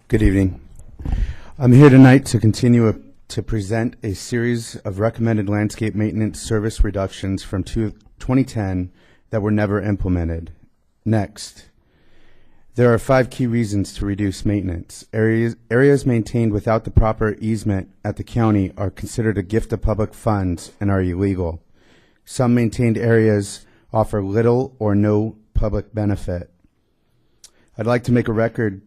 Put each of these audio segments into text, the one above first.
Good evening. I'm here tonight to continue to present a series of recommended landscape maintenance service reductions from 2010 that were never implemented. Next, there are 5 key reasons to reduce maintenance. Areas maintained without the proper easement at the county are considered a gift of public funds and are illegal. Some maintained areas offer little or no public benefit. I'd like to make a record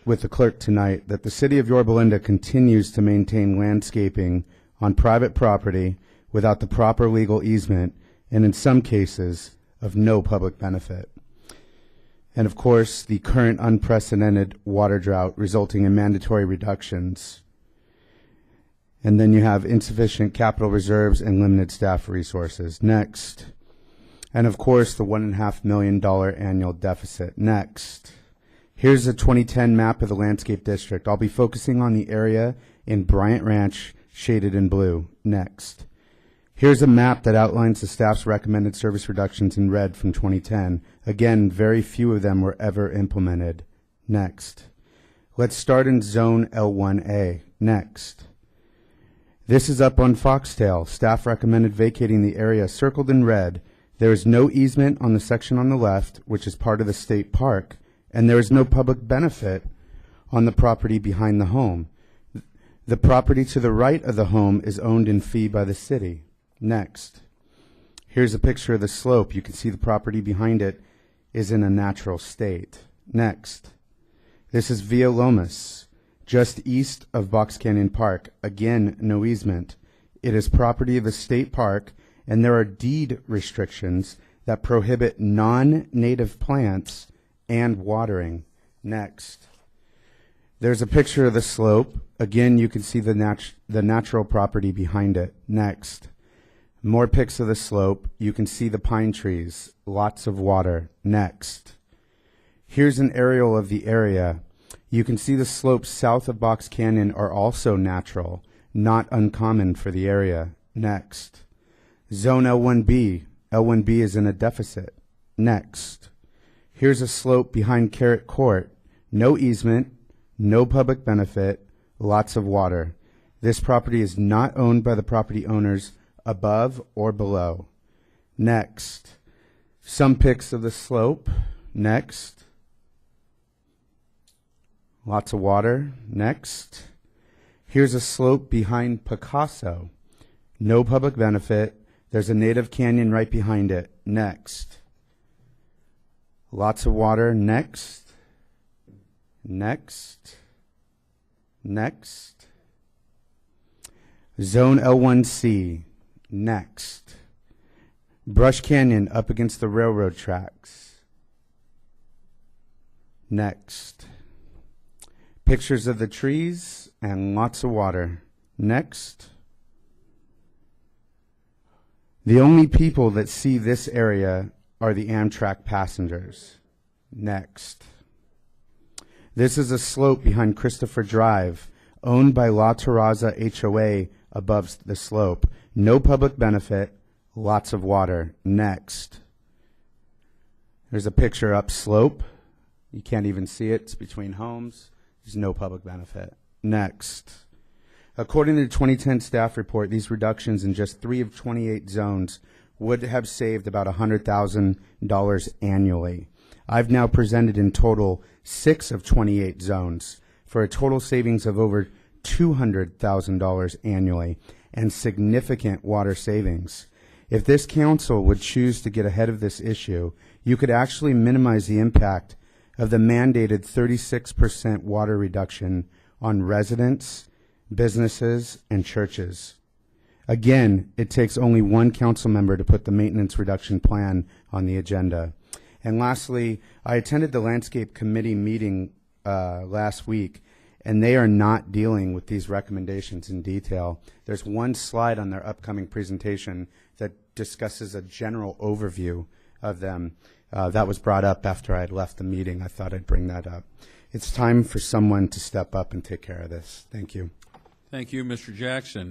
with the clerk tonight that the City of Yorba continues to maintain landscaping on private property without the proper legal easement and in some cases of no public benefit. And of course, the current unprecedented water drought resulting in mandatory reductions. And then you have insufficient capital reserves and limited staff resources. Next. And of course, the $1.5 million annual deficit. Next. Here's a 2010 map of the landscape district. I'll be focusing on the area in Bryant Ranch, shaded in blue. Next. Here's a map that outlines the staff's recommended service reductions in red from 2010. Again, very few of them were ever implemented. Next. Let's start in Zone L1A. Next. This is up on Foxtail. Staff recommended vacating the area circled in red. There is no easement on the section on the left, which is part of the state park, and there is no public benefit on the property behind the home. The property to the right of the home is owned in fee by the city. Next. Here's a picture of the slope. You can see the property behind it is in a natural state. Next. This is Via Lomas, just east of Box Canyon Park. Again, no easement. It is property of the state park, and there are deed restrictions that prohibit non-native plants and watering. Next. There's a picture of the slope. Again, you can see the natural property behind it. Next. More pics of the slope. You can see the pine trees. Lots of water. Next. Here's an aerial of the area. You can see the slopes south of Box Canyon are also natural, not uncommon for the area. Next. Zone L1B. L1B is in a deficit. Next. Here's a slope behind Carrot Court. No easement, no public benefit, lots of water. This property is not owned by the property owners above or below. Next. Some pics of the slope. Next. Lots of water. Next. Here's a slope behind Picasso. No public benefit. There's a native canyon right behind it. Next. Lots of water. Next. Next. Next. Zone L1C. Next. Brush Canyon up against the railroad tracks. Next. Pictures of the trees and lots of water. Next. The only people that see this area are the Amtrak passengers. Next. This is a slope behind Christopher Drive, owned by La Terraza HOA above the slope. No public benefit, lots of water. Next. There's a picture up slope. You can't even see it. It's between homes. There's no public benefit. Next. According to the 2010 staff report, these reductions in just 3 of 28 zones would have saved about $100,000 annually. I've now presented in total 6 of 28 zones for a total savings of over $200,000 annually and significant water savings. If this council would choose to get ahead of this issue, you could actually minimize the impact of the mandated 36% water reduction on residents, businesses, and churches. Again, it takes only one council member to put the maintenance reduction plan on the agenda. And lastly, I attended the landscape committee meeting last week, and they are not dealing with these recommendations in detail. There's one slide on their upcoming presentation that discusses a general overview of them. That was brought up after I had left the meeting. I thought I'd bring that up. It's time for someone to step up and take care of this. Thank you. Thank you, Mr. Jackson.